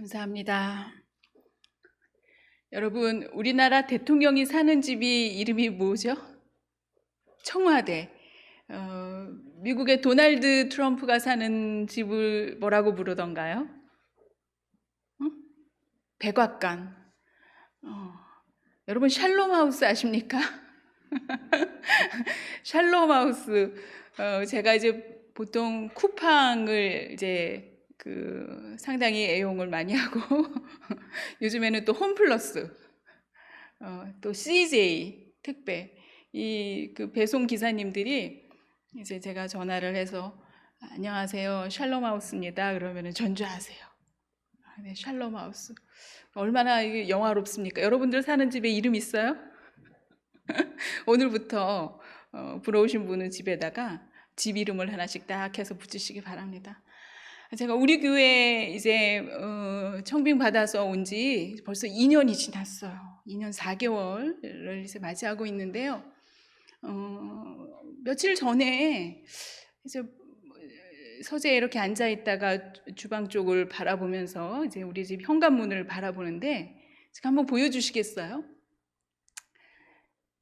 감사합니다. 여러분, 우리나라 대통령이 사는 집이 이름이 뭐죠? 청와대. 미국의 도널드 트럼프가 사는 집을 뭐라고 부르던가요? 백악관. 여러분, 샬롬 하우스 아십니까? 샬롬 하우스. 제가 이제 보통 쿠팡을 이제 상당히 애용을 많이 하고 요즘에는 또 홈플러스, 또 CJ 택배 이 배송 기사님들이 이제 제가 전화를 해서 안녕하세요, 샬롬 하우스입니다. 그러면은 전주하세요. 네, 샬롬 하우스. 얼마나 이게 영화롭습니까? 여러분들 사는 집에 이름 있어요? 오늘부터 부러우신 분은 집에다가 집 이름을 하나씩 딱 해서 붙이시기 바랍니다. 제가 우리 교회 이제 청빙 받아서 온 지 벌써 2년이 지났어요. 2년 4개월을 이제 맞이하고 있는데요. 며칠 전에 이제 서재에 이렇게 앉아 있다가 주방 쪽을 바라보면서 이제 우리 집 현관문을 바라보는데 제가 한번 보여주시겠어요?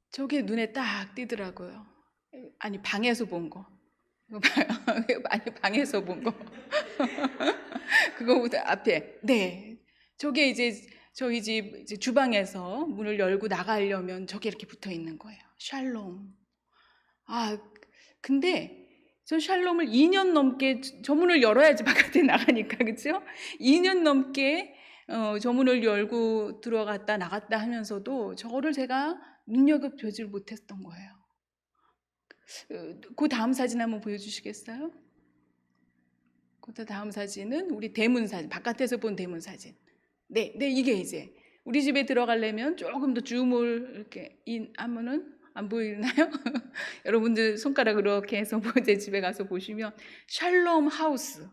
저게 눈에 딱 띄더라고요. 아니, 방에서 본 거. 아니, 방에서 본 거. 그거보다 앞에. 네. 저게 이제 저희 집 이제 주방에서 문을 열고 나가려면 저게 이렇게 붙어 있는 거예요. 샬롬. 근데 저 샬롬을 2년 넘게 저 문을 열어야지 바깥에 나가니까, 그렇죠? 2년 넘게 저 문을 열고 들어갔다 나갔다 하면서도 저거를 제가 눈여겨보질 못했던 거예요. 그 다음 사진 한번 보여주시겠어요? 그 다음 사진은 우리 대문 사진, 바깥에서 본 대문 사진. 네, 이게 이제 우리 집에 들어가려면 조금 더 줌을 이렇게 하면은 안 보이나요? 여러분들 손가락 이렇게 해서 제 집에 가서 보시면 샬롬 하우스,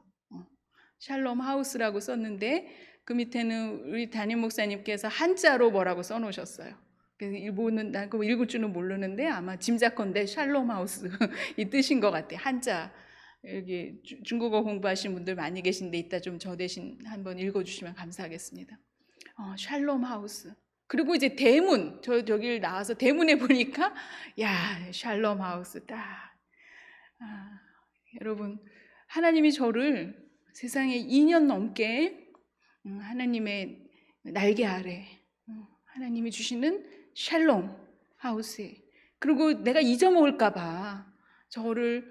샬롬 하우스라고 썼는데 그 밑에는 우리 담임 목사님께서 한자로 뭐라고 써놓으셨어요. 그래서 일본은 난 그거 읽을 줄은 모르는데 아마 짐작컨대 샬롬 하우스 이 뜻인 것 같아요. 한자. 여기 중국어 공부하시는 분들 많이 계신데 이따 좀 저 대신 한번 읽어주시면 감사하겠습니다. 샬롬 하우스. 그리고 이제 대문, 저길 나와서 대문에 보니까 야, 샬롬 하우스 딱. 여러분, 하나님이 저를 세상에 2년 넘게 하나님의 날개 아래 하나님이 주시는 샬롬 하우스에, 그리고 내가 잊어먹을까 봐 저를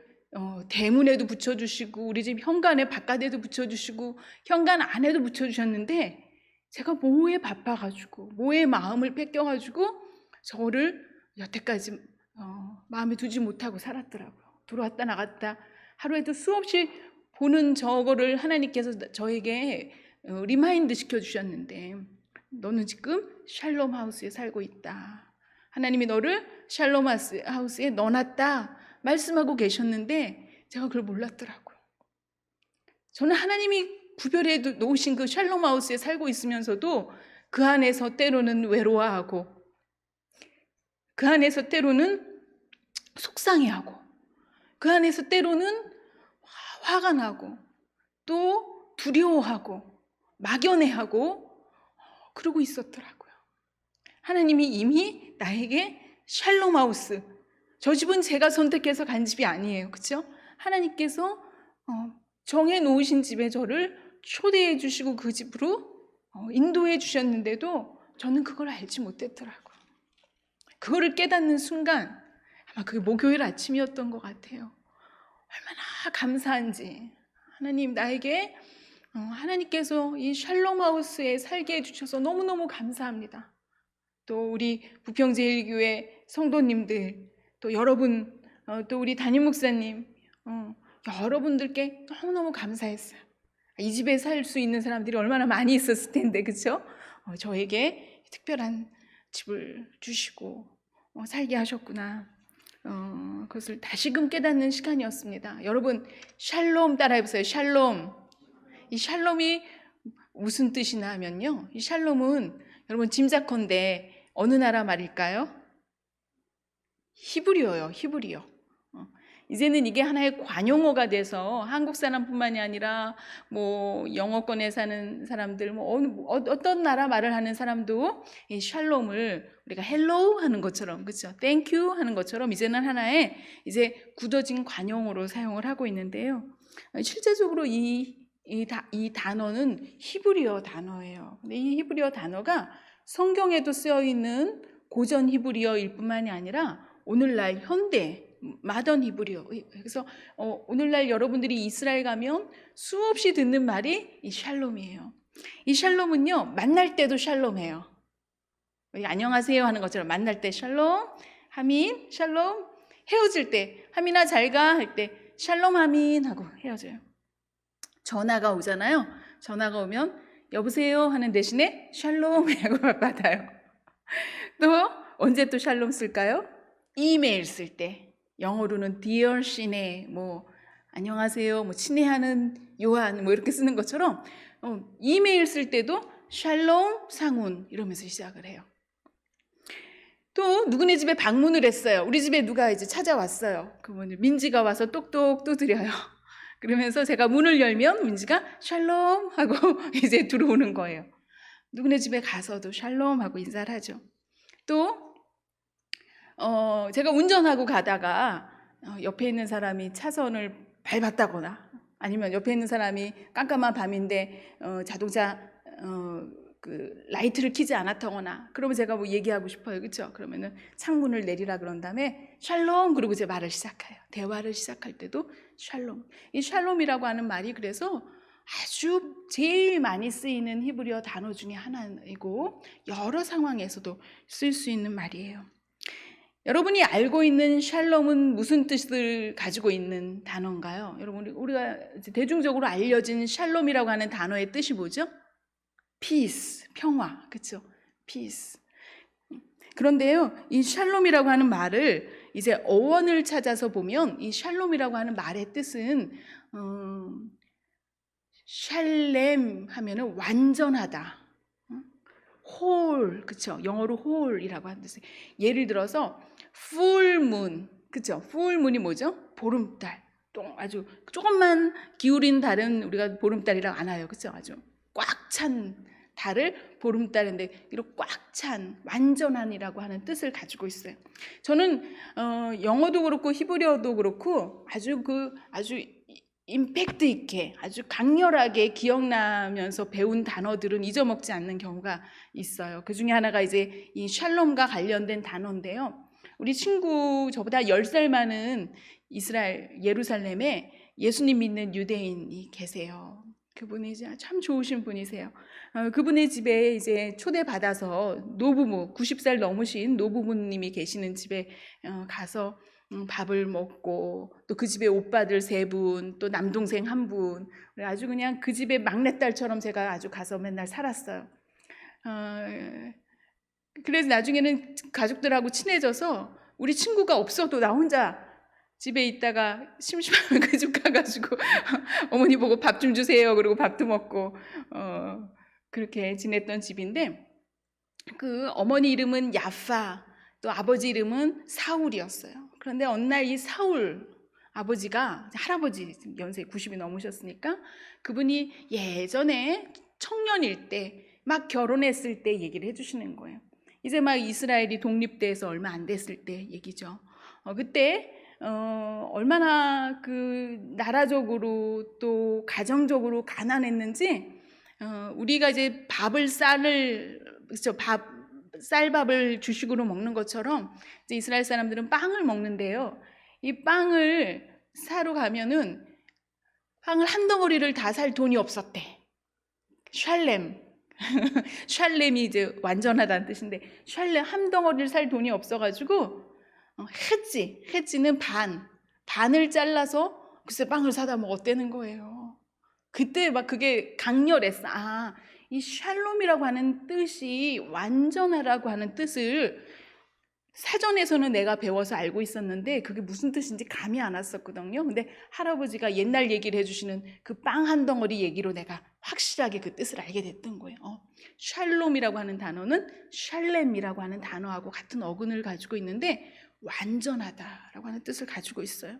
대문에도 붙여주시고 우리 집 현관에 바깥에도 붙여주시고 현관 안에도 붙여주셨는데 제가 뭐에 바빠가지고 뭐에 마음을 뺏겨가지고 저를 여태까지 마음에 두지 못하고 살았더라고요. 들어왔다 나갔다 하루에도 수없이 보는 저거를 하나님께서 저에게 리마인드 시켜주셨는데 너는 지금 샬롬 하우스에 살고 있다. 하나님이 너를 샬롬 하우스에 넣어놨다 말씀하고 계셨는데 제가 그걸 몰랐더라고요. 저는 하나님이 구별해 놓으신 그 샬롬 하우스에 살고 있으면서도 그 안에서 때로는 외로워하고 그 안에서 때로는 속상해하고 그 안에서 때로는 화가 나고 또 두려워하고 막연해하고 그러고 있었더라고요. 하나님이 이미 나에게 샬롬 하우스, 저 집은 제가 선택해서 간 집이 아니에요. 그렇죠? 하나님께서 정해 놓으신 집에 저를 초대해 주시고 그 집으로 인도해 주셨는데도 저는 그걸 알지 못했더라고요. 그거를 깨닫는 순간 아마 그게 목요일 아침이었던 것 같아요. 얼마나 감사한지 하나님 나에게 하나님께서 이 샬롬 하우스에 살게 해주셔서 너무너무 감사합니다. 또 우리 부평제일교회 성도님들, 또 여러분, 또 우리 담임 목사님, 여러분들께 너무너무 감사했어요. 이 집에 살 수 있는 사람들이 얼마나 많이 있었을 텐데, 그렇죠? 저에게 특별한 집을 주시고 살게 하셨구나. 그것을 다시금 깨닫는 시간이었습니다. 여러분, 샬롬 따라해보세요. 샬롬. 이 샬롬이 무슨 뜻이나 하면요, 이 샬롬은 여러분 짐작컨대 어느 나라 말일까요? 히브리어요. 히브리어. 이제는 이게 하나의 관용어가 돼서 한국 사람뿐만이 아니라 뭐 영어권에 사는 사람들, 어떤 나라 말을 하는 사람도 이 샬롬을 우리가 헬로우 하는 것처럼, 그렇죠? 땡큐 하는 것처럼 이제는 하나의 이제 굳어진 관용어로 사용을 하고 있는데요. 실제적으로 이 단어는 히브리어 단어예요. 근데 이 히브리어 단어가 성경에도 쓰여 있는 고전 히브리어일 뿐만이 아니라 오늘날 현대 마던 히브리어. 그래서 오늘날 여러분들이 이스라엘 가면 수없이 듣는 말이 이 샬롬이에요. 이 샬롬은요, 만날 때도 샬롬해요. 안녕하세요 하는 것처럼 만날 때 샬롬, 하민, 샬롬. 헤어질 때 하민아 잘가 할 때 샬롬 하민 하고 헤어져요. 전화가 오잖아요. 전화가 오면 여보세요 하는 대신에 샬롬 하고 받아요. 또 언제 또 샬롬 쓸까요? 이메일 쓸 때. 영어로는 Dear 시네, 안녕하세요, 친애하는 요한, 이렇게 쓰는 것처럼 이메일 쓸 때도 샬롬 상훈 이러면서 시작을 해요. 또 누구네 집에 방문을 했어요. 우리 집에 누가 이제 찾아왔어요. 그분이 민지가 와서 똑똑 두드려요. 그러면서 제가 문을 열면 민지가 샬롬 하고 이제 들어오는 거예요. 누구네 집에 가서도 샬롬 하고 인사를 하죠. 또 제가 운전하고 가다가 옆에 있는 사람이 차선을 밟았다거나 아니면 옆에 있는 사람이 깜깜한 밤인데 자동차 그 라이트를 켜지 않았다거나 그러면 제가 얘기하고 싶어요. 그렇죠? 그러면은 창문을 내리라 그런 다음에 샬롬 그러고 제 말을 시작해요. 대화를 시작할 때도 샬롬. 이 샬롬이라고 하는 말이 그래서 아주 제일 많이 쓰이는 히브리어 단어 중에 하나이고 여러 상황에서도 쓸 수 있는 말이에요. 여러분이 알고 있는 샬롬은 무슨 뜻을 가지고 있는 단어인가요? 여러분, 우리가 대중적으로 알려진 샬롬이라고 하는 단어의 뜻이 뭐죠? peace, 평화, 그렇죠? peace. 그런데요, 이 샬롬이라고 하는 말을 이제 어원을 찾아서 보면 이 샬롬이라고 하는 말의 뜻은 샬렘 하면은 완전하다, 홀, 그렇죠? 영어로 홀이라고 하는 뜻이에요. 예를 들어서 full moon, 그렇죠? full moon이 뭐죠? 보름달. 아주 조금만 기울인 달은 우리가 보름달이라고 안 해요, 그렇죠? 아주 꽉 찬 달을 보름달인데 이렇게 꽉 찬 완전한이라고 하는 뜻을 가지고 있어요. 저는 영어도 그렇고 히브리어도 그렇고 아주 임팩트 있게 아주 강렬하게 기억나면서 배운 단어들은 잊어먹지 않는 경우가 있어요. 그 중에 하나가 이제 이 샬롬과 관련된 단어인데요. 우리 친구 저보다 10살 많은 이스라엘 예루살렘에 예수님 믿는 유대인이 계세요. 그분이 이제 참 좋으신 분이세요. 그분의 집에 이제 초대받아서 노부모, 90살 넘으신 노부모님이 계시는 집에 가서 밥을 먹고 또 그 집에 오빠들 3분, 또 남동생 1분, 아주 그냥 그 집의 막내딸처럼 제가 아주 가서 맨날 살았어요. 그래서 나중에는 가족들하고 친해져서 우리 친구가 없어도 나 혼자 집에 있다가 심심하면 그 집 가가지고 어머니 보고 밥 좀 주세요. 그리고 밥도 먹고 그렇게 지냈던 집인데 그 어머니 이름은 야파, 또 아버지 이름은 사울이었어요. 그런데 어느 날 이 사울 아버지가 할아버지 연세 90이 넘으셨으니까 그분이 예전에 청년일 때 막 결혼했을 때 얘기를 해주시는 거예요. 이제 막 이스라엘이 독립돼서 얼마 안 됐을 때 얘기죠. 그때 얼마나 그 나라적으로 또 가정적으로 가난했는지 우리가 이제 그렇죠? 쌀밥을 주식으로 먹는 것처럼 이제 이스라엘 사람들은 빵을 먹는데요. 이 빵을 사러 가면은 빵을 한 덩어리를 다 살 돈이 없었대. 샬렘. 샬렘이 이제 완전하다는 뜻인데 샬렘 한 덩어리를 살 돈이 없어가지고 해지는 반을 잘라서 글쎄 빵을 사다 먹었다는 거예요. 그때 막 그게 강렬했어. 이 샬롬이라고 하는 뜻이 완전하라고 하는 뜻을 사전에서는 내가 배워서 알고 있었는데 그게 무슨 뜻인지 감이 안 왔었거든요. 근데 할아버지가 옛날 얘기를 해주시는 그 빵 한 덩어리 얘기로 내가 확실하게 그 뜻을 알게 됐던 거예요. 샬롬이라고 하는 단어는 샬렘이라고 하는 단어하고 같은 어근을 가지고 있는데 완전하다라고 하는 뜻을 가지고 있어요.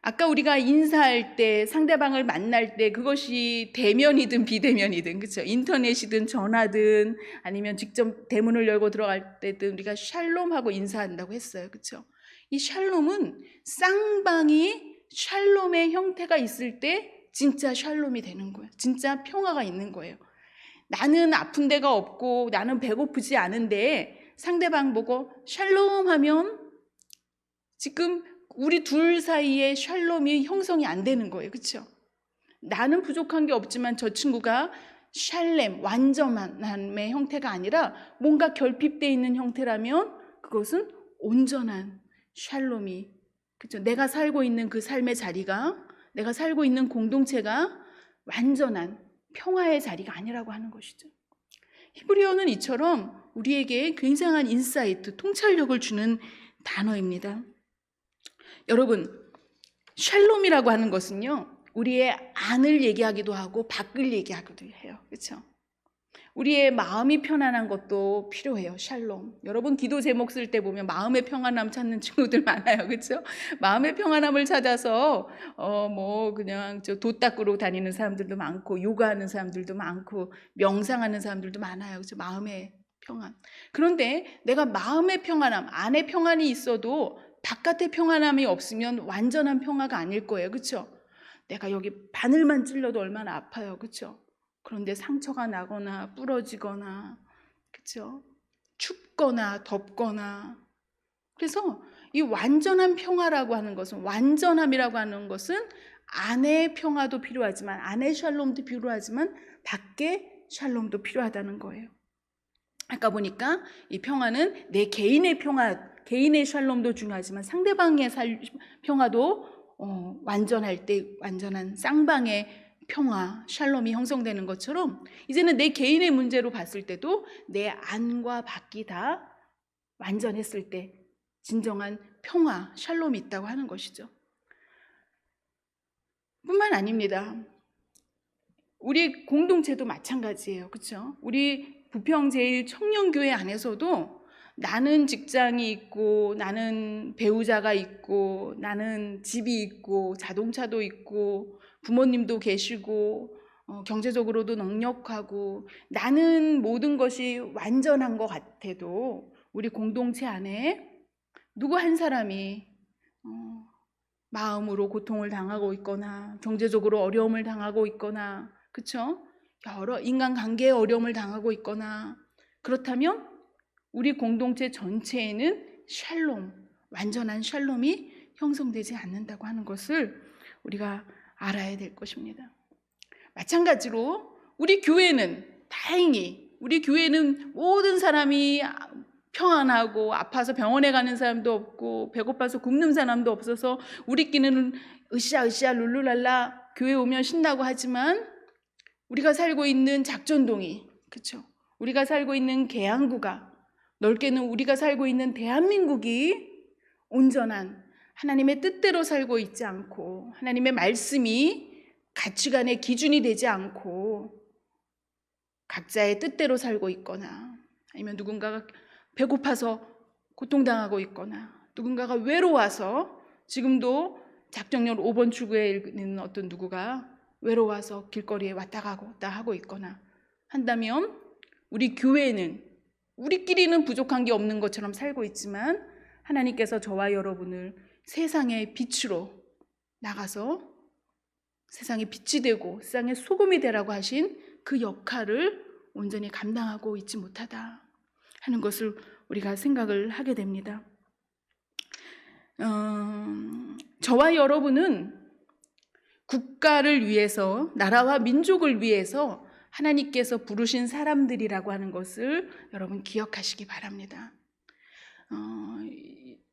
아까 우리가 인사할 때, 상대방을 만날 때, 그것이 대면이든 비대면이든, 그렇죠? 인터넷이든 전화든 아니면 직접 대문을 열고 들어갈 때든 우리가 샬롬하고 인사한다고 했어요. 그렇죠? 이 샬롬은 쌍방이 샬롬의 형태가 있을 때 진짜 샬롬이 되는 거예요. 진짜 평화가 있는 거예요. 나는 아픈 데가 없고 나는 배고프지 않은데 상대방 보고 샬롬 하면 지금 우리 둘 사이에 샬롬이 형성이 안 되는 거예요. 그렇죠? 나는 부족한 게 없지만 저 친구가 샬렘, 완전함의 형태가 아니라 뭔가 결핍되어 있는 형태라면 그것은 온전한 샬롬이, 그렇죠? 내가 살고 있는 그 삶의 자리가, 내가 살고 있는 공동체가 완전한 평화의 자리가 아니라고 하는 것이죠. 히브리어는 이처럼 우리에게 굉장한 인사이트, 통찰력을 주는 단어입니다. 여러분, 샬롬이라고 하는 것은요, 우리의 안을 얘기하기도 하고 밖을 얘기하기도 해요. 그렇죠? 우리의 마음이 편안한 것도 필요해요. 샬롬. 여러분 기도 제목 쓸 때 보면 마음의 평안함 찾는 친구들 많아요. 그렇죠? 마음의 평안함을 찾아서 그냥 돛 닦으러 다니는 사람들도 많고, 요가하는 사람들도 많고, 명상하는 사람들도 많아요. 그렇죠? 마음의 평안. 그런데 내가 마음의 평안함, 안에 평안이 있어도 바깥의 평안함이 없으면 완전한 평화가 아닐 거예요. 그렇죠? 내가 여기 바늘만 찔러도 얼마나 아파요. 그렇죠? 그런데 상처가 나거나 부러지거나, 그렇죠? 춥거나 덥거나. 그래서 이 완전한 평화라고 하는 것은, 완전함이라고 하는 것은 안의 평화도 필요하지만, 안의 샬롬도 필요하지만 밖의 샬롬도 필요하다는 거예요. 아까 보니까 이 평화는 내 개인의 평화, 개인의 샬롬도 중요하지만 상대방의 평화도 완전할 때 완전한 쌍방의 평화, 샬롬이 형성되는 것처럼 이제는 내 개인의 문제로 봤을 때도 내 안과 밖이 다 완전했을 때 진정한 평화, 샬롬이 있다고 하는 것이죠. 뿐만 아닙니다. 우리 공동체도 마찬가지예요. 그렇죠? 우리 부평제일청년교회 안에서도 나는 직장이 있고, 나는 배우자가 있고, 나는 집이 있고, 자동차도 있고, 부모님도 계시고, 경제적으로도 넉넉하고, 나는 모든 것이 완전한 것 같아도 우리 공동체 안에 누구 한 사람이 마음으로 고통을 당하고 있거나, 경제적으로 어려움을 당하고 있거나, 그렇죠? 여러 인간관계에 어려움을 당하고 있거나, 그렇다면 우리 공동체 전체에는 샬롬, 완전한 샬롬이 형성되지 않는다고 하는 것을 우리가 알아야 될 것입니다. 마찬가지로 우리 교회는 다행히 우리 교회는 모든 사람이 평안하고, 아파서 병원에 가는 사람도 없고, 배고파서 굶는 사람도 없어서 우리끼리는 으쌰으쌰 룰루랄라 교회 오면 신나고 하지만, 우리가 살고 있는 작전동이, 그렇죠? 우리가 살고 있는 계양구가, 넓게는 우리가 살고 있는 대한민국이 온전한 하나님의 뜻대로 살고 있지 않고, 하나님의 말씀이 가치관의 기준이 되지 않고 각자의 뜻대로 살고 있거나, 아니면 누군가가 배고파서 고통당하고 있거나, 누군가가 외로워서, 지금도 작정역 5번 출구에 있는 어떤 누구가 외로워서 길거리에 왔다 갔다 하고 있거나 한다면, 우리 교회는 우리끼리는 부족한 게 없는 것처럼 살고 있지만 하나님께서 저와 여러분을 세상의 빛으로 나가서 세상의 빛이 되고 세상의 소금이 되라고 하신 그 역할을 온전히 감당하고 있지 못하다 하는 것을 우리가 생각을 하게 됩니다. 저와 여러분은 국가를 위해서, 나라와 민족을 위해서 하나님께서 부르신 사람들이라고 하는 것을 여러분 기억하시기 바랍니다.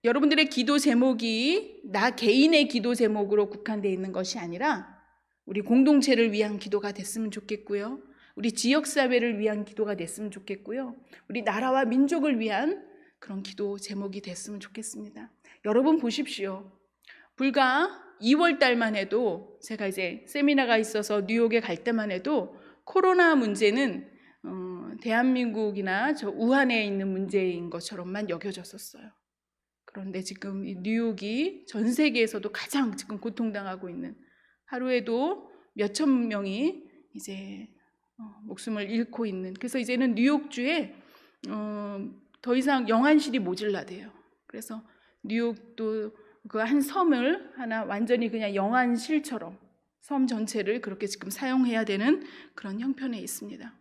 여러분들의 기도 제목이 나 개인의 기도 제목으로 국한되어 있는 것이 아니라 우리 공동체를 위한 기도가 됐으면 좋겠고요. 우리 지역사회를 위한 기도가 됐으면 좋겠고요. 우리 나라와 민족을 위한 그런 기도 제목이 됐으면 좋겠습니다. 여러분 보십시오. 불과 2월 달만 해도, 제가 이제 세미나가 있어서 뉴욕에 갈 때만 해도 코로나 문제는 대한민국이나 저 우한에 있는 문제인 것처럼만 여겨졌었어요. 그런데 지금 이 뉴욕이 전 세계에서도 가장 지금 고통당하고 있는, 하루에도 몇천 명이 이제 목숨을 잃고 있는, 그래서 이제는 뉴욕주에 더 이상 영안실이 모질라대요. 그래서 뉴욕도 그 한 섬을 하나 완전히 그냥 영안실처럼 섬 전체를 그렇게 지금 사용해야 되는 그런 형편에 있습니다.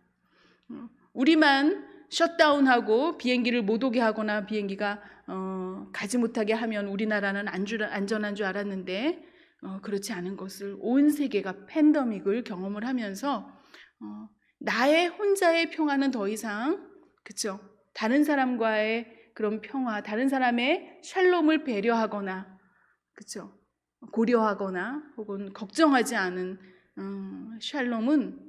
우리만 셧다운하고 비행기를 못 오게 하거나 비행기가 가지 못하게 하면 우리나라는 안전한 줄 알았는데 그렇지 않은 것을 온 세계가 팬데믹을 경험을 하면서 나의 혼자의 평화는 더 이상, 그렇죠? 다른 사람과의 그런 평화, 다른 사람의 샬롬을 배려하거나, 그렇죠? 고려하거나 혹은 걱정하지 않은 샬롬은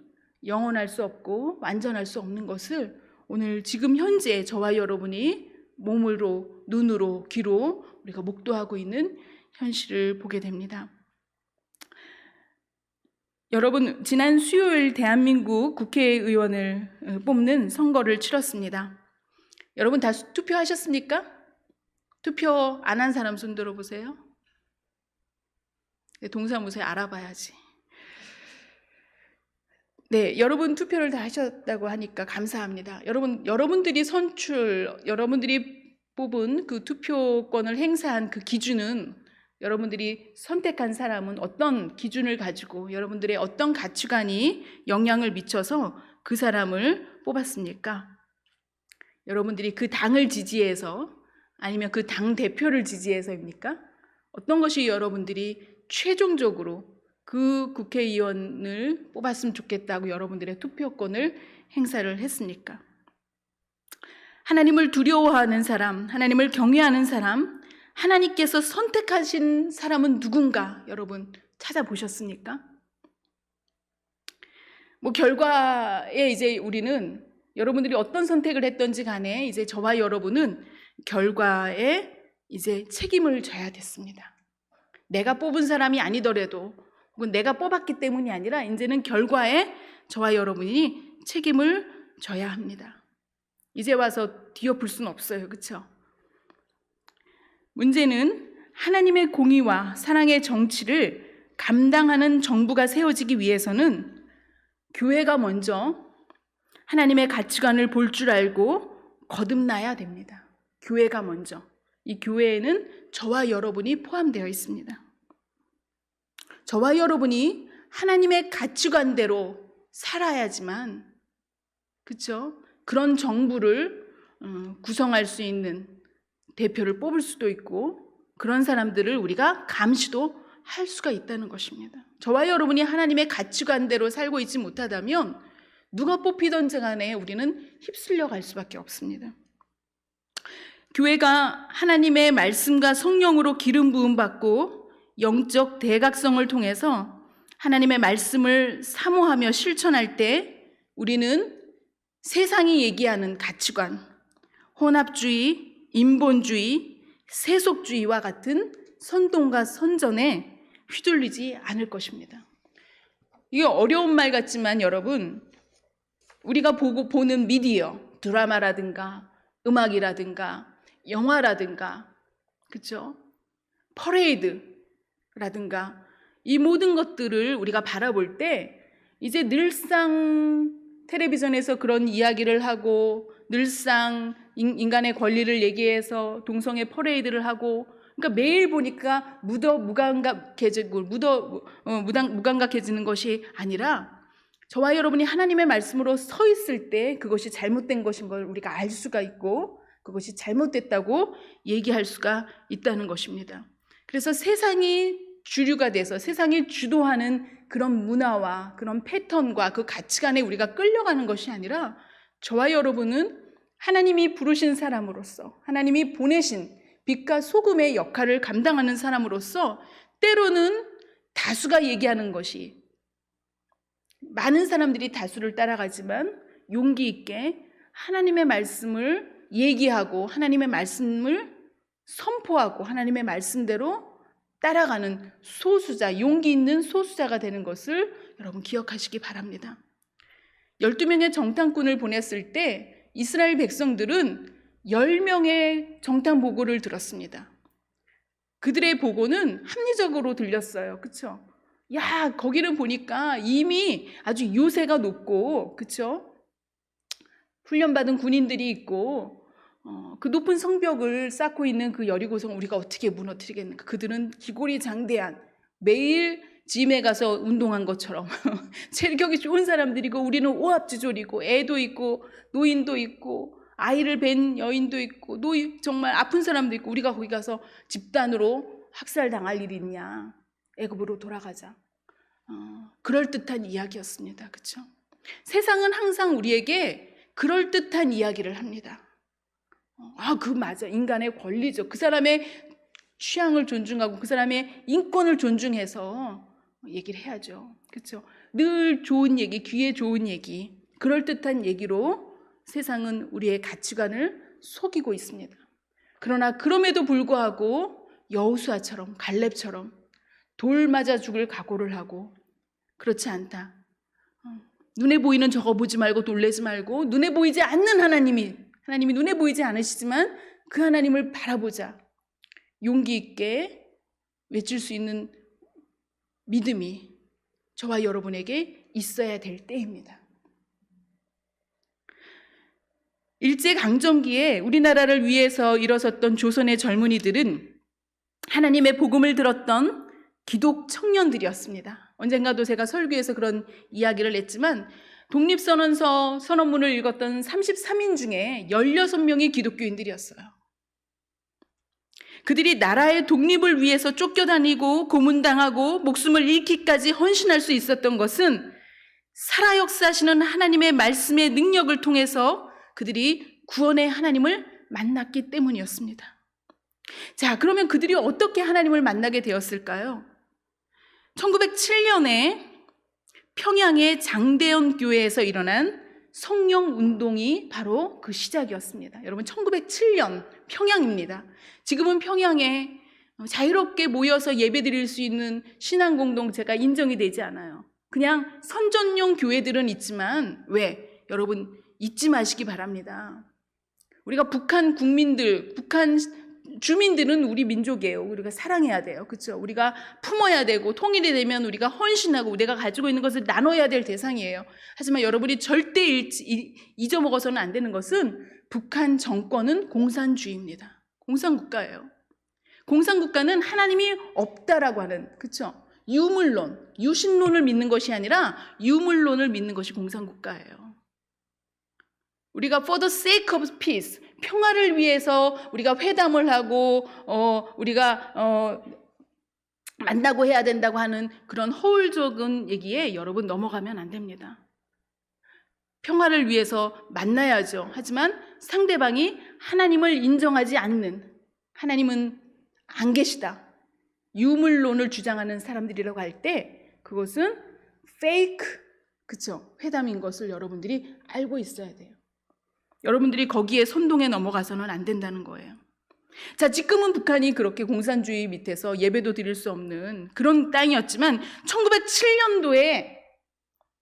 영원할 수 없고 완전할 수 없는 것을 오늘 지금 현재 저와 여러분이 몸으로, 눈으로, 귀로 우리가 목도하고 있는 현실을 보게 됩니다. 여러분, 지난 수요일 대한민국 국회의원을 뽑는 선거를 치렀습니다. 여러분 다 투표하셨습니까? 투표 안 한 사람 손 들어보세요. 동사무소에 알아봐야지. 네, 여러분 투표를 다 하셨다고 하니까 감사합니다. 여러분들이 여러분들이 뽑은 그 투표권을 행사한 그 기준은, 여러분들이 선택한 사람은 어떤 기준을 가지고 여러분들의 어떤 가치관이 영향을 미쳐서 그 사람을 뽑았습니까? 여러분들이 그 당을 지지해서, 아니면 그 당 대표를 지지해서입니까? 어떤 것이 여러분들이 최종적으로 그 국회의원을 뽑았으면 좋겠다고 여러분들의 투표권을 행사를 했습니까? 하나님을 두려워하는 사람, 하나님을 경외하는 사람, 하나님께서 선택하신 사람은 누군가 여러분 찾아보셨습니까? 결과에 이제 우리는, 여러분들이 어떤 선택을 했던지 간에 이제 저와 여러분은 결과에 이제 책임을 져야 됐습니다. 내가 뽑은 사람이 아니더라도, 혹은 내가 뽑았기 때문이 아니라 이제는 결과에 저와 여러분이 책임을 져야 합니다. 이제 와서 뒤엎을 수는 없어요. 그렇죠? 문제는 하나님의 공의와 사랑의 정치를 감당하는 정부가 세워지기 위해서는 교회가 먼저 하나님의 가치관을 볼 줄 알고 거듭나야 됩니다. 교회가 먼저. 이 교회에는 저와 여러분이 포함되어 있습니다. 저와 여러분이 하나님의 가치관대로 살아야지만, 그렇죠? 그런 정부를 구성할 수 있는 대표를 뽑을 수도 있고, 그런 사람들을 우리가 감시도 할 수가 있다는 것입니다. 저와 여러분이 하나님의 가치관대로 살고 있지 못하다면 누가 뽑히든지 간에 우리는 휩쓸려 갈 수밖에 없습니다. 교회가 하나님의 말씀과 성령으로 기름 부음 받고 영적 대각성을 통해서 하나님의 말씀을 사모하며 실천할 때 우리는 세상이 얘기하는 가치관, 혼합주의, 인본주의, 세속주의와 같은 선동과 선전에 휘둘리지 않을 것입니다. 이게 어려운 말 같지만 여러분, 우리가 보는 미디어, 드라마라든가 음악이라든가 영화라든가, 그렇죠? 퍼레이드라든가 이 모든 것들을 우리가 바라볼 때 이제 늘상 텔레비전에서 그런 이야기를 하고, 늘상 인간의 권리를 얘기해서 동성애 퍼레이드를 하고, 그러니까 매일 보니까 무감각해지는 것이 아니라, 저와 여러분이 하나님의 말씀으로 서 있을 때 그것이 잘못된 것인 걸 우리가 알 수가 있고, 그것이 잘못됐다고 얘기할 수가 있다는 것입니다. 그래서 세상이 주류가 돼서 세상이 주도하는 그런 문화와 그런 패턴과 그 가치관에 우리가 끌려가는 것이 아니라, 저와 여러분은 하나님이 부르신 사람으로서, 하나님이 보내신 빛과 소금의 역할을 감당하는 사람으로서, 때로는 다수가 얘기하는 것이, 많은 사람들이 다수를 따라가지만 용기 있게 하나님의 말씀을 얘기하고 하나님의 말씀을 선포하고 하나님의 말씀대로 따라가는 소수자, 용기 있는 소수자가 되는 것을 여러분 기억하시기 바랍니다. 12명의 정탐꾼을 보냈을 때 이스라엘 백성들은 10명의 정탐 보고를 들었습니다. 그들의 보고는 합리적으로 들렸어요. 그쵸? 야, 거기는 보니까 이미 아주 요새가 높고, 그쵸? 훈련받은 군인들이 있고, 그 높은 성벽을 쌓고 있는 그 여리고성 우리가 어떻게 무너뜨리겠는가? 그들은 기골이 장대한, 매일 짐에 가서 운동한 것처럼 체력이 좋은 사람들이고, 우리는 오합지졸이고, 애도 있고 노인도 있고 아이를 뵌 여인도 있고 정말 아픈 사람도 있고, 우리가 거기 가서 집단으로 학살당할 일이 있냐? 애굽으로 돌아가자. 그럴듯한 이야기였습니다. 그렇죠? 세상은 항상 우리에게 그럴듯한 이야기를 합니다. 그 맞아. 인간의 권리죠. 그 사람의 취향을 존중하고 그 사람의 인권을 존중해서 얘기를 해야죠. 그렇죠? 늘 좋은 얘기, 귀에 좋은 얘기, 그럴듯한 얘기로 세상은 우리의 가치관을 속이고 있습니다. 그러나 그럼에도 불구하고 여호수아처럼, 갈렙처럼 돌 맞아 죽을 각오를 하고, 그렇지 않다. 눈에 보이는 저거 보지 말고 놀라지 말고, 눈에 보이지 않는 하나님이 눈에 보이지 않으시지만 그 하나님을 바라보자. 용기 있게 외칠 수 있는 믿음이 저와 여러분에게 있어야 될 때입니다. 일제강점기에 우리나라를 위해서 일어섰던 조선의 젊은이들은 하나님의 복음을 들었던 기독 청년들이었습니다. 언젠가도 제가 설교에서 그런 이야기를 했지만, 독립선언서 선언문을 읽었던 33인 중에 16명이 기독교인들이었어요. 그들이 나라의 독립을 위해서 쫓겨다니고 고문당하고 목숨을 잃기까지 헌신할 수 있었던 것은 살아 역사하시는 하나님의 말씀의 능력을 통해서 그들이 구원의 하나님을 만났기 때문이었습니다. 자, 그러면 그들이 어떻게 하나님을 만나게 되었을까요? 1907년에 평양의 장대현 교회에서 일어난 성령 운동이 바로 그 시작이었습니다. 여러분, 1907년 평양입니다. 지금은 평양에 자유롭게 모여서 예배드릴 수 있는 신앙 공동체가 인정이 되지 않아요. 그냥 선전용 교회들은 있지만, 왜? 여러분, 잊지 마시기 바랍니다. 우리가 북한 국민들, 북한 주민들은 우리 민족이에요. 우리가 사랑해야 돼요. 그렇죠? 우리가 품어야 되고, 통일이 되면 우리가 헌신하고 내가 가지고 있는 것을 나눠야 될 대상이에요. 하지만 여러분이 절대 잊어먹어서는 안 되는 것은 북한 정권은 공산주의입니다. 공산국가예요. 공산국가는 하나님이 없다라고 하는, 그렇죠? 유물론, 유신론을 믿는 것이 아니라 유물론을 믿는 것이 공산국가예요. 우리가 for the sake of peace, 평화를 위해서 우리가 회담을 하고 우리가 만나고 해야 된다고 하는 그런 허울적인 얘기에 여러분 넘어가면 안 됩니다. 평화를 위해서 만나야죠. 하지만 상대방이 하나님을 인정하지 않는, 하나님은 안 계시다, 유물론을 주장하는 사람들이라고 할 때 그것은 페이크, 그렇죠? 회담인 것을 여러분들이 알고 있어야 돼요. 여러분들이 거기에 선동에 넘어가서는 안 된다는 거예요. 자, 지금은 북한이 그렇게 공산주의 밑에서 예배도 드릴 수 없는 그런 땅이었지만 1907년도에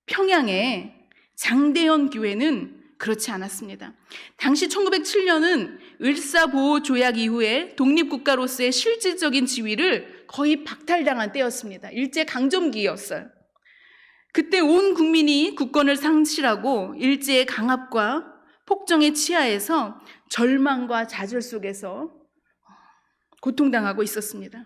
평양의 장대현 교회는 그렇지 않았습니다. 당시 1907년은 을사보호조약 이후에 독립국가로서의 실질적인 지위를 거의 박탈당한 때였습니다. 일제강점기였어요. 그때 온 국민이 국권을 상실하고 일제의 강압과 폭정의 치하에서 절망과 좌절 속에서 고통당하고 있었습니다.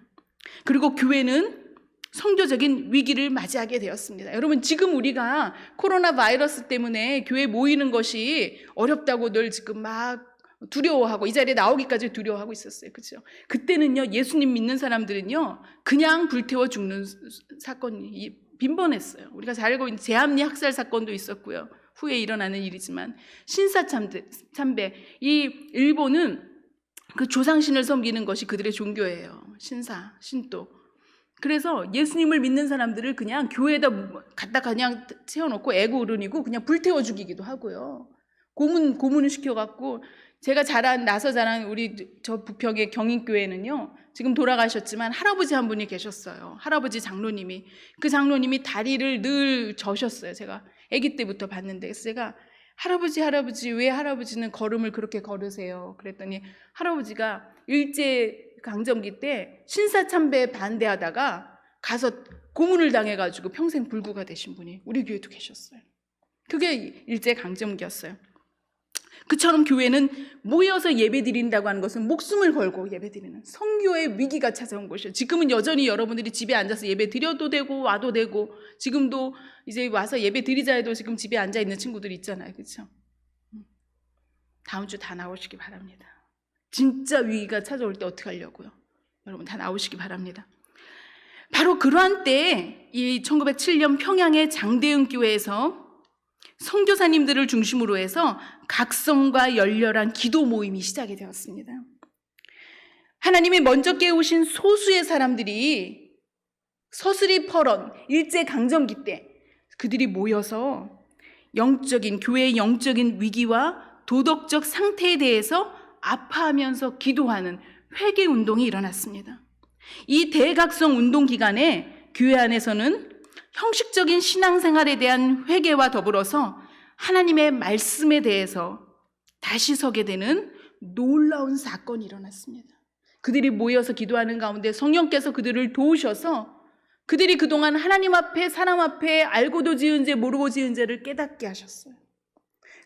그리고 교회는 성교적인 위기를 맞이하게 되었습니다. 여러분, 지금 우리가 코로나 바이러스 때문에 교회 모이는 것이 어렵다고 늘 지금 막 두려워하고 이 자리에 나오기까지 두려워하고 있었어요. 그렇죠? 그때는요, 예수님 믿는 사람들은요, 그냥 불태워 죽는 사건이 빈번했어요. 우리가 잘 알고 있는 제암리 학살 사건도 있었고요. 후에 일어나는 일이지만 신사참배, 이 일본은 그 조상신을 섬기는 것이 그들의 종교예요. 신사, 신도. 그래서 예수님을 믿는 사람들을 그냥 교회에다 갖다 그냥 채워놓고 애고 어른이고 그냥 불태워 죽이기도 하고요. 고문을 시켜갖고, 제가 나서 자란 우리 저 부평의 경인교회는요, 지금 돌아가셨지만 할아버지 한 분이 계셨어요. 할아버지 장로님이. 그 장로님이 다리를 늘 저셨어요. 제가 아기 때부터 봤는데, 그래서 제가 할아버지 왜 할아버지는 걸음을 그렇게 걸으세요? 그랬더니 할아버지가 일제 강점기 때 신사참배에 반대하다가 가서 고문을 당해가지고 평생 불구가 되신 분이 우리 교회도 계셨어요. 그게 일제강점기였어요. 그처럼 교회는 모여서 예배드린다고 하는 것은 목숨을 걸고 예배드리는 선교의 위기가 찾아온 것이에요. 지금은 여전히 여러분들이 집에 앉아서 예배드려도 되고 와도 되고, 지금도 이제 와서 예배드리자 해도 지금 집에 앉아있는 친구들이 있잖아요. 그렇죠? 다음 주 다 나오시기 바랍니다. 진짜 위기가 찾아올 때 어떻게 하려고요? 여러분 다 나오시기 바랍니다. 바로 그러한 때에 이 1907년 평양의 장대응 교회에서 선교사님들을 중심으로 해서 각성과 열렬한 기도 모임이 시작이 되었습니다. 하나님이 먼저 깨우신 소수의 사람들이 서슬이 펄언 일제강점기 때 그들이 모여서 교회의 영적인 위기와 도덕적 상태에 대해서 아파하면서 기도하는 회개운동이 일어났습니다. 이 대각성 운동 기간에 교회 안에서는 형식적인 신앙생활에 대한 회개와 더불어서 하나님의 말씀에 대해서 다시 서게 되는 놀라운 사건이 일어났습니다. 그들이 모여서 기도하는 가운데 성령께서 그들을 도우셔서 그들이 그동안 하나님 앞에 사람 앞에 알고도 지은 죄 모르고 지은 죄를 깨닫게 하셨어요.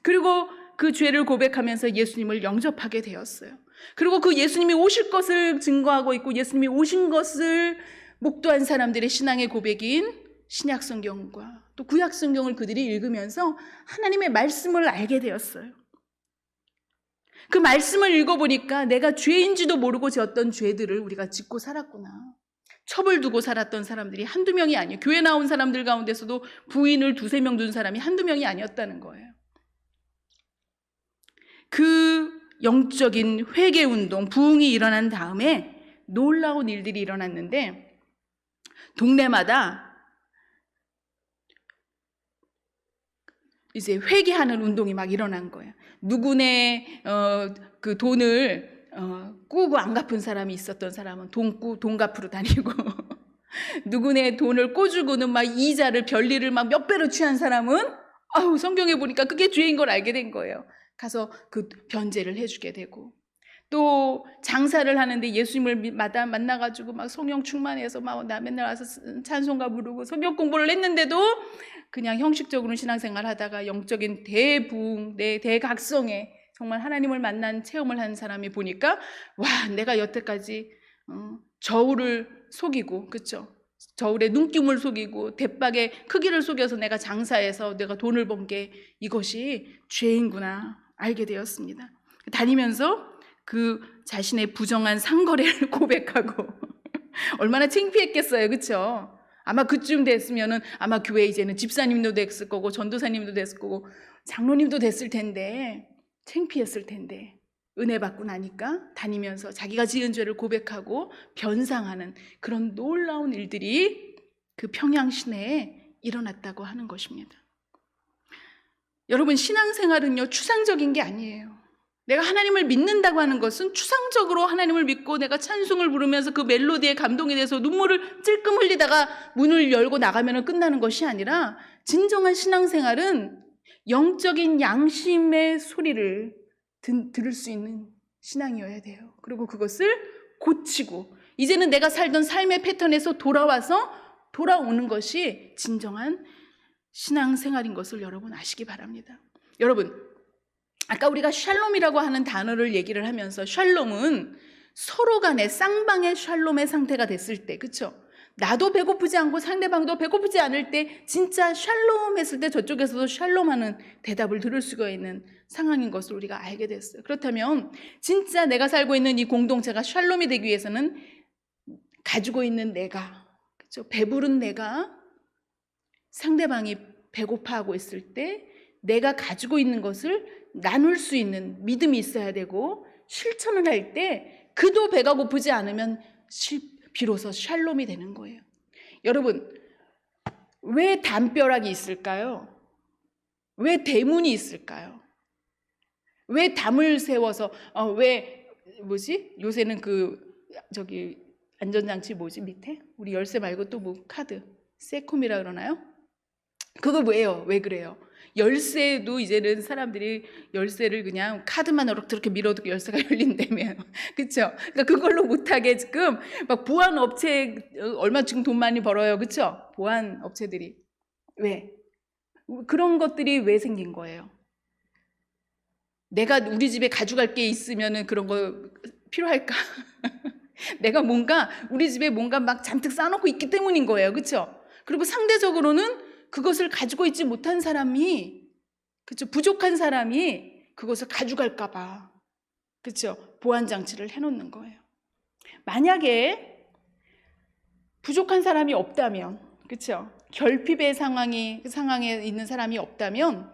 그리고 그 죄를 고백하면서 예수님을 영접하게 되었어요. 그리고 그 예수님이 오실 것을 증거하고 있고 예수님이 오신 것을 목도한 사람들의 신앙의 고백인 신약성경과 또 구약성경을 그들이 읽으면서 하나님의 말씀을 알게 되었어요. 그 말씀을 읽어보니까 내가 죄인지도 모르고 지었던 죄들을 우리가 짓고 살았구나. 첩을 두고 살았던 사람들이 한두 명이 아니에요. 교회 나온 사람들 가운데서도 부인을 두세 명 둔 사람이 한두 명이 아니었다는 거예요. 그 영적인 회개운동, 부흥이 일어난 다음에 놀라운 일들이 일어났는데 동네마다 이제 회개하는 운동이 막 일어난 거예요. 누구네 그 돈을 꾸고 안 갚은 사람이 있었던 사람은 돈 갚으러 다니고 누구네 돈을 꿔주고는 막 이자를 별리를 막 몇 배로 취한 사람은 성경에 보니까 그게 죄인 걸 알게 된 거예요. 가서 그 변제를 해주게 되고, 또 장사를 하는데 예수님을 만나가지고 막 성령 충만해서 막 나 맨날 와서 찬송가 부르고 성경 공부를 했는데도 그냥 형식적으로 신앙생활 하다가 영적인 대부흥, 대각성에 정말 하나님을 만난 체험을 한 사람이 보니까 와, 내가 여태까지 저울을 속이고, 그렇죠? 저울의 눈금을 속이고 대박의 크기를 속여서 내가 장사해서 내가 돈을 번 게 이것이 죄인구나 알게 되었습니다. 다니면서 그 자신의 부정한 상거래를 고백하고 얼마나 창피했겠어요, 그렇죠? 아마 그쯤 됐으면은 아마 교회 이제는 집사님도 됐을 거고 전도사님도 됐을 거고 장로님도 됐을 텐데 창피했을 텐데 은혜 받고 나니까 다니면서 자기가 지은 죄를 고백하고 변상하는 그런 놀라운 일들이 그 평양 시내에 일어났다고 하는 것입니다. 여러분, 신앙생활은요 추상적인 게 아니에요. 내가 하나님을 믿는다고 하는 것은 추상적으로 하나님을 믿고 내가 찬송을 부르면서 그 멜로디에 감동이 돼서 눈물을 찔끔 흘리다가 문을 열고 나가면 끝나는 것이 아니라 진정한 신앙생활은 영적인 양심의 소리를 들을 수 있는 신앙이어야 돼요. 그리고 그것을 고치고 이제는 내가 살던 삶의 패턴에서 돌아오는 것이 진정한 신앙생활인 것을 여러분 아시기 바랍니다. 여러분, 아까 우리가 샬롬이라고 하는 단어를 얘기를 하면서 샬롬은 서로 간에 쌍방의 샬롬의 상태가 됐을 때, 그렇죠? 나도 배고프지 않고 상대방도 배고프지 않을 때 진짜 샬롬 했을 때 저쪽에서도 샬롬하는 대답을 들을 수가 있는 상황인 것을 우리가 알게 됐어요. 그렇다면 진짜 내가 살고 있는 이 공동체가 샬롬이 되기 위해서는 가지고 있는 내가, 그렇죠? 배부른 내가 상대방이 배고파하고 있을 때 내가 가지고 있는 것을 나눌 수 있는 믿음이 있어야 되고, 실천을 할 때 그도 배가 고프지 않으면 비로소 샬롬이 되는 거예요. 여러분, 왜 담벼락이 있을까요? 왜 대문이 있을까요? 왜 담을 세워서 요새는 안전장치 밑에 우리 열쇠 말고 또 카드 세콤이라 그러나요? 그거 왜요? 왜 그래요? 열쇠도 이제는 사람들이 열쇠를 그냥 카드만 이렇게 밀어도 열쇠가 열린다며. 그렇죠? 그러니까 그걸로 못하게 지금 막 보안 업체 얼마 지금 돈 많이 벌어요. 그렇죠? 보안 업체들이. 왜? 그런 것들이 왜 생긴 거예요? 내가 우리 집에 가져갈 게 있으면은 그런 거 필요할까? 내가 뭔가 우리 집에 뭔가 막 잔뜩 쌓아놓고 있기 때문인 거예요. 그렇죠? 그리고 상대적으로는 그것을 가지고 있지 못한 사람이, 그렇죠? 부족한 사람이 그것을 가져갈까 봐, 그렇죠? 보안 장치를 해놓는 거예요. 만약에 부족한 사람이 없다면, 그렇죠? 결핍의 상황에 있는 사람이 없다면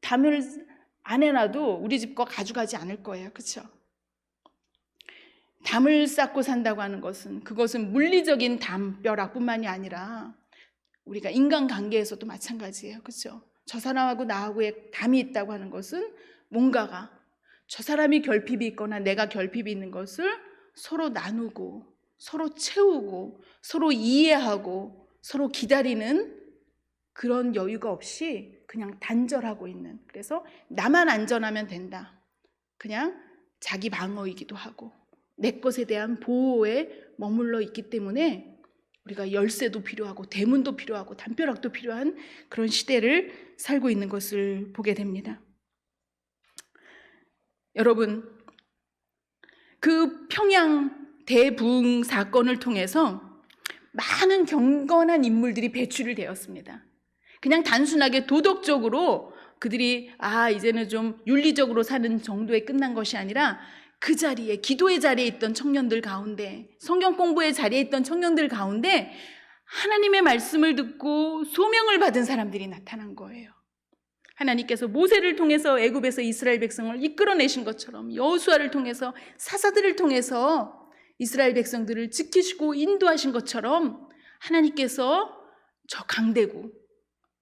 담을 안 해놔도 우리 집 거 가져가지 않을 거예요. 그렇죠? 담을 쌓고 산다고 하는 것은 그것은 물리적인 담벼락뿐만이 아니라 우리가 인간관계에서도 마찬가지예요. 그렇죠? 저 사람하고 나하고의 담이 있다고 하는 것은 뭔가가 저 사람이 결핍이 있거나 내가 결핍이 있는 것을 서로 나누고 서로 채우고 서로 이해하고 서로 기다리는 그런 여유가 없이 그냥 단절하고 있는, 그래서 나만 안전하면 된다, 그냥 자기 방어이기도 하고 내 것에 대한 보호에 머물러 있기 때문에 우리가 열쇠도 필요하고 대문도 필요하고 담벼락도 필요한 그런 시대를 살고 있는 것을 보게 됩니다. 여러분, 그 평양 대부흥 사건을 통해서 많은 경건한 인물들이 배출이 되었습니다. 그냥 단순하게 도덕적으로 그들이 이제는 좀 윤리적으로 사는 정도에 끝난 것이 아니라 그 자리에, 기도의 자리에 있던 청년들 가운데, 성경 공부의 자리에 있던 청년들 가운데 하나님의 말씀을 듣고 소명을 받은 사람들이 나타난 거예요. 하나님께서 모세를 통해서 애굽에서 이스라엘 백성을 이끌어내신 것처럼, 여호수아를 통해서, 사사들을 통해서 이스라엘 백성들을 지키시고 인도하신 것처럼 하나님께서 저 강대국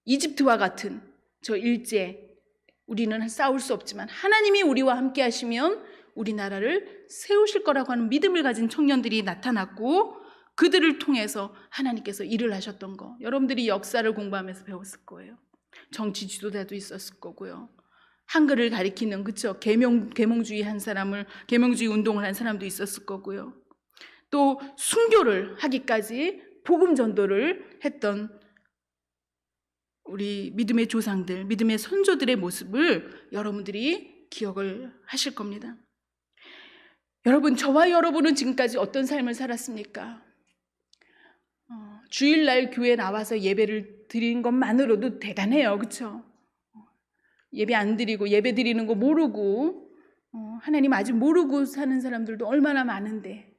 이집트와 같은 저 일제, 우리는 싸울 수 없지만 하나님이 우리와 함께 하시면 우리나라를 세우실 거라고 하는 믿음을 가진 청년들이 나타났고, 그들을 통해서 하나님께서 일을 하셨던 거 여러분들이 역사를 공부하면서 배웠을 거예요. 정치 지도자도 있었을 거고요. 한글을 가리키는, 그쵸? 계몽주의 한 사람을, 계몽주의 운동을 한 사람도 있었을 거고요. 또 순교를 하기까지 복음 전도를 했던 우리 믿음의 조상들, 믿음의 선조들의 모습을 여러분들이 기억을 하실 겁니다. 여러분, 저와 여러분은 지금까지 어떤 삶을 살았습니까? 주일날 교회 나와서 예배를 드리는 것만으로도 대단해요. 그렇죠? 예배 안 드리고 예배 드리는 거 모르고 하나님 아직 모르고 사는 사람들도 얼마나 많은데,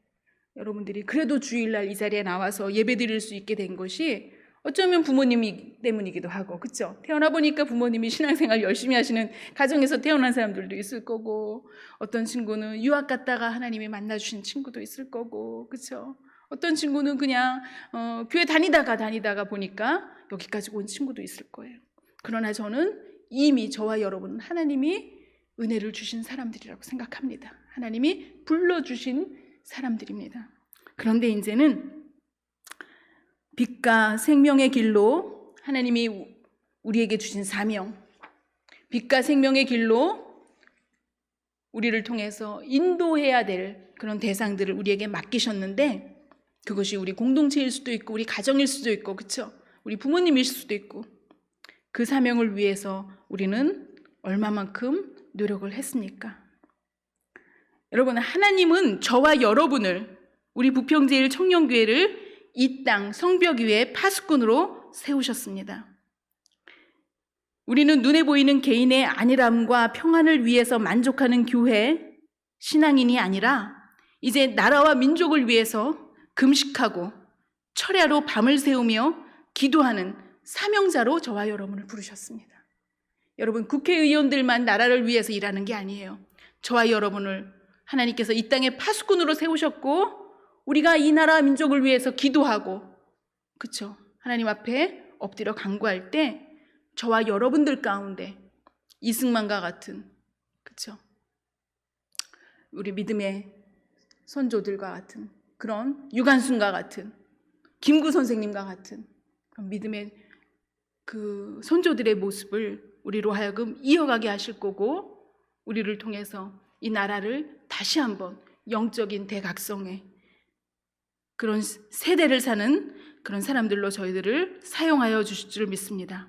여러분들이 그래도 주일날 이 자리에 나와서 예배 드릴 수 있게 된 것이 어쩌면 부모님 때문이기도 하고, 그렇죠? 태어나 보니까 부모님이 신앙생활 열심히 하시는 가정에서 태어난 사람들도 있을 거고, 어떤 친구는 유학 갔다가 하나님이 만나주신 친구도 있을 거고, 그렇죠? 어떤 친구는 그냥 교회 다니다가 보니까 여기까지 온 친구도 있을 거예요. 그러나 저는 이미 저와 여러분은 하나님이 은혜를 주신 사람들이라고 생각합니다. 하나님이 불러주신 사람들입니다. 그런데 이제는 빛과 생명의 길로 하나님이 우리에게 주신 사명, 빛과 생명의 길로 우리를 통해서 인도해야 될 그런 대상들을 우리에게 맡기셨는데, 그것이 우리 공동체일 수도 있고 우리 가정일 수도 있고, 그렇죠? 우리 부모님일 수도 있고, 그 사명을 위해서 우리는 얼마만큼 노력을 했습니까? 여러분, 하나님은 저와 여러분을, 우리 부평제일 청년교회를 이 땅 성벽 위에 파수꾼으로 세우셨습니다. 우리는 눈에 보이는 개인의 안일함과 평안을 위해서 만족하는 교회, 신앙인이 아니라 이제 나라와 민족을 위해서 금식하고 철야로 밤을 새우며 기도하는 사명자로 저와 여러분을 부르셨습니다. 여러분, 국회의원들만 나라를 위해서 일하는 게 아니에요. 저와 여러분을 하나님께서 이 땅에 파수꾼으로 세우셨고, 우리가 이 나라 민족을 위해서 기도하고, 그렇죠? 하나님 앞에 엎드려 간구할 때 저와 여러분들 가운데 이승만과 같은, 그렇죠? 우리 믿음의 선조들과 같은, 그런 유관순과 같은, 김구 선생님과 같은 그런 믿음의 그 선조들의 모습을 우리로 하여금 이어가게 하실 거고, 우리를 통해서 이 나라를 다시 한번 영적인 대각성의 그런 세대를 사는 그런 사람들로 저희들을 사용하여 주실 줄 믿습니다.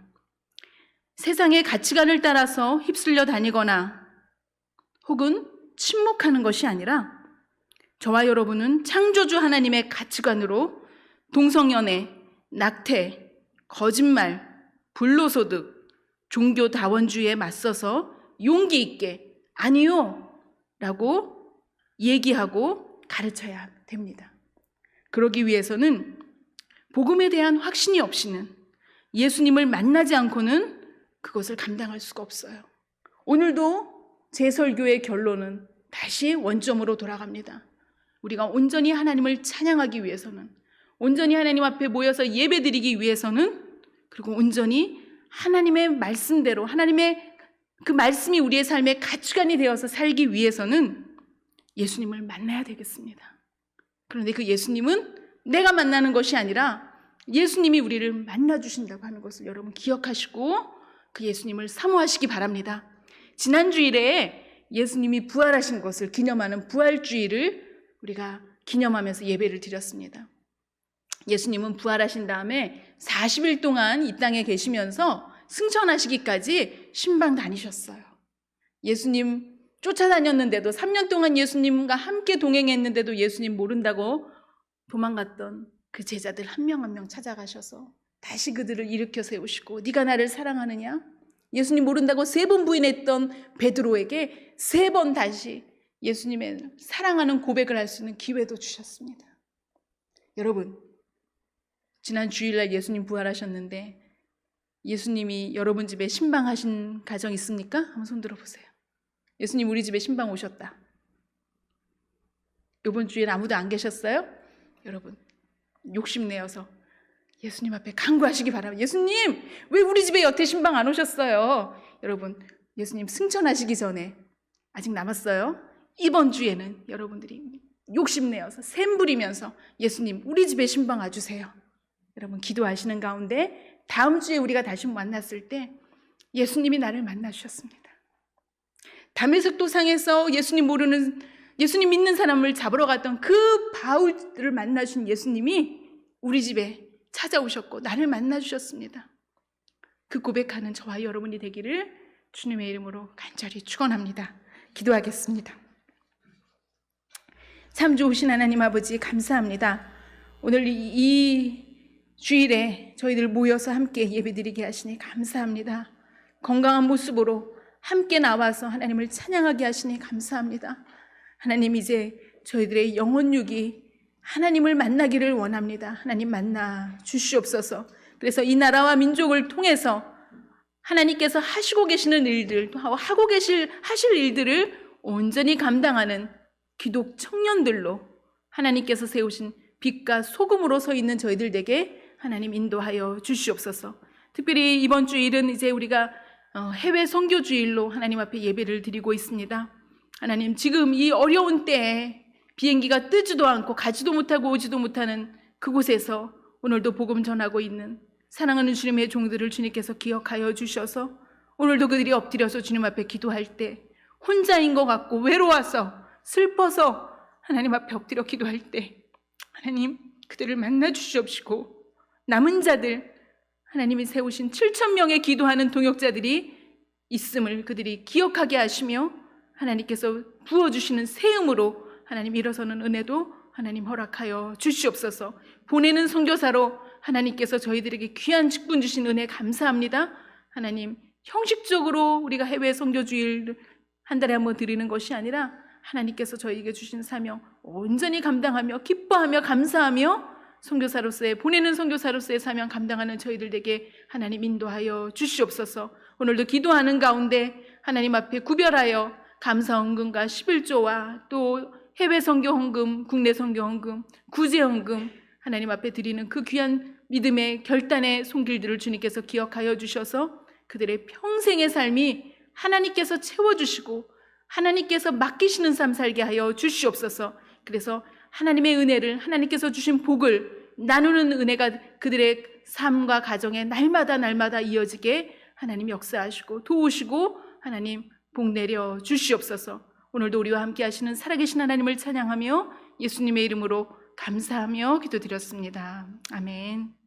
세상의 가치관을 따라서 휩쓸려 다니거나 혹은 침묵하는 것이 아니라, 저와 여러분은 창조주 하나님의 가치관으로 동성연애, 낙태, 거짓말, 불로소득, 종교다원주의에 맞서서 용기 있게 아니요 라고 얘기하고 가르쳐야 됩니다. 그러기 위해서는 복음에 대한 확신이 없이는, 예수님을 만나지 않고는 그것을 감당할 수가 없어요. 오늘도 제 설교의 결론은 다시 원점으로 돌아갑니다. 우리가 온전히 하나님을 찬양하기 위해서는, 온전히 하나님 앞에 모여서 예배드리기 위해서는, 그리고 온전히 하나님의 말씀대로, 하나님의 그 말씀이 우리의 삶의 가치관이 되어서 살기 위해서는 예수님을 만나야 되겠습니다. 그런데 그 예수님은 내가 만나는 것이 아니라 예수님이 우리를 만나주신다고 하는 것을 여러분 기억하시고 그 예수님을 사모하시기 바랍니다. 지난 주일에 예수님이 부활하신 것을 기념하는 부활주일을 우리가 기념하면서 예배를 드렸습니다. 예수님은 부활하신 다음에 40일 동안 이 땅에 계시면서 승천하시기까지 신방 다니셨어요. 예수님 쫓아다녔는데도, 3년 동안 예수님과 함께 동행했는데도 예수님 모른다고 도망갔던 그 제자들 한 명 한 명 찾아가셔서 다시 그들을 일으켜 세우시고, 네가 나를 사랑하느냐? 예수님 모른다고 3번 부인했던 베드로에게 3번 다시 예수님의 사랑하는 고백을 할 수 있는 기회도 주셨습니다. 여러분, 지난 주일날 예수님 부활하셨는데 예수님이 여러분 집에 신방하신 가정 있습니까? 한번 손 들어보세요. 예수님 우리 집에 신방 오셨다. 이번 주일 아무도 안 계셨어요? 여러분, 욕심내어서 예수님 앞에 간구하시기 바랍니다. 예수님, 왜 우리 집에 여태 신방 안 오셨어요? 여러분, 예수님 승천하시기 전에 아직 남았어요. 이번 주에는 여러분들이 욕심내어서 샘 부리면서 예수님 우리 집에 신방 와주세요. 여러분 기도하시는 가운데 다음 주에 우리가 다시 만났을 때 예수님이 나를 만나주셨습니다. 다메섹 도상에서 예수님 모르는, 예수님 믿는 사람을 잡으러 갔던 그 바울을 만나주신 예수님이 우리 집에 찾아오셨고 나를 만나주셨습니다. 그 고백하는 저와 여러분이 되기를 주님의 이름으로 간절히 축원합니다. 기도하겠습니다. 참 좋으신 하나님 아버지, 감사합니다. 오늘 이 주일에 저희들 모여서 함께 예배드리게 하시니 감사합니다. 건강한 모습으로 함께 나와서 하나님을 찬양하게 하시니 감사합니다. 하나님, 이제 저희들의 영혼육이 하나님을 만나기를 원합니다. 하나님 만나 주시옵소서. 그래서 이 나라와 민족을 통해서 하나님께서 하시고 계시는 일들, 또 하고 하실 일들을 온전히 감당하는 기독 청년들로 하나님께서 세우신 빛과 소금으로 서 있는 저희들에게 하나님 인도하여 주시옵소서. 특별히 이번 주일은 이제 우리가 해외 선교 주일로 하나님 앞에 예배를 드리고 있습니다. 하나님, 지금 이 어려운 때에 비행기가 뜨지도 않고 가지도 못하고 오지도 못하는 그곳에서 오늘도 복음 전하고 있는 사랑하는 주님의 종들을 주님께서 기억하여 주셔서 오늘도 그들이 엎드려서 주님 앞에 기도할 때 혼자인 것 같고 외로워서 슬퍼서 하나님 앞에 엎드려 기도할 때 하나님 그들을 만나 주시옵시고, 남은 자들, 하나님이 세우신 7,000명의 기도하는 동역자들이 있음을 그들이 기억하게 하시며 하나님께서 부어주시는 세음으로 하나님 일어서는 은혜도 하나님 허락하여 주시옵소서. 보내는 선교사로 하나님께서 저희들에게 귀한 직분 주신 은혜 감사합니다. 하나님, 형식적으로 우리가 해외 선교주일 한 달에 한번 드리는 것이 아니라 하나님께서 저희에게 주신 사명 온전히 감당하며 기뻐하며 감사하며 선교사로서의, 보내는 선교사로서의 사명 감당하는 저희들에게 하나님 인도하여 주시옵소서. 오늘도 기도하는 가운데 하나님 앞에 구별하여 감사 헌금과 11조와 또 해외 선교 헌금, 국내 선교 헌금, 구제 헌금 하나님 앞에 드리는 그 귀한 믿음의 결단의 손길들을 주님께서 기억하여 주셔서 그들의 평생의 삶이 하나님께서 채워주시고 하나님께서 맡기시는 삶 살게 하여 주시옵소서. 그래서 하나님의 은혜를, 하나님께서 주신 복을 나누는 은혜가 그들의 삶과 가정에 날마다 이어지게 하나님 역사하시고 도우시고 하나님 복 내려 주시옵소서. 오늘도 우리와 함께 하시는 살아계신 하나님을 찬양하며 예수님의 이름으로 감사하며 기도드렸습니다. 아멘.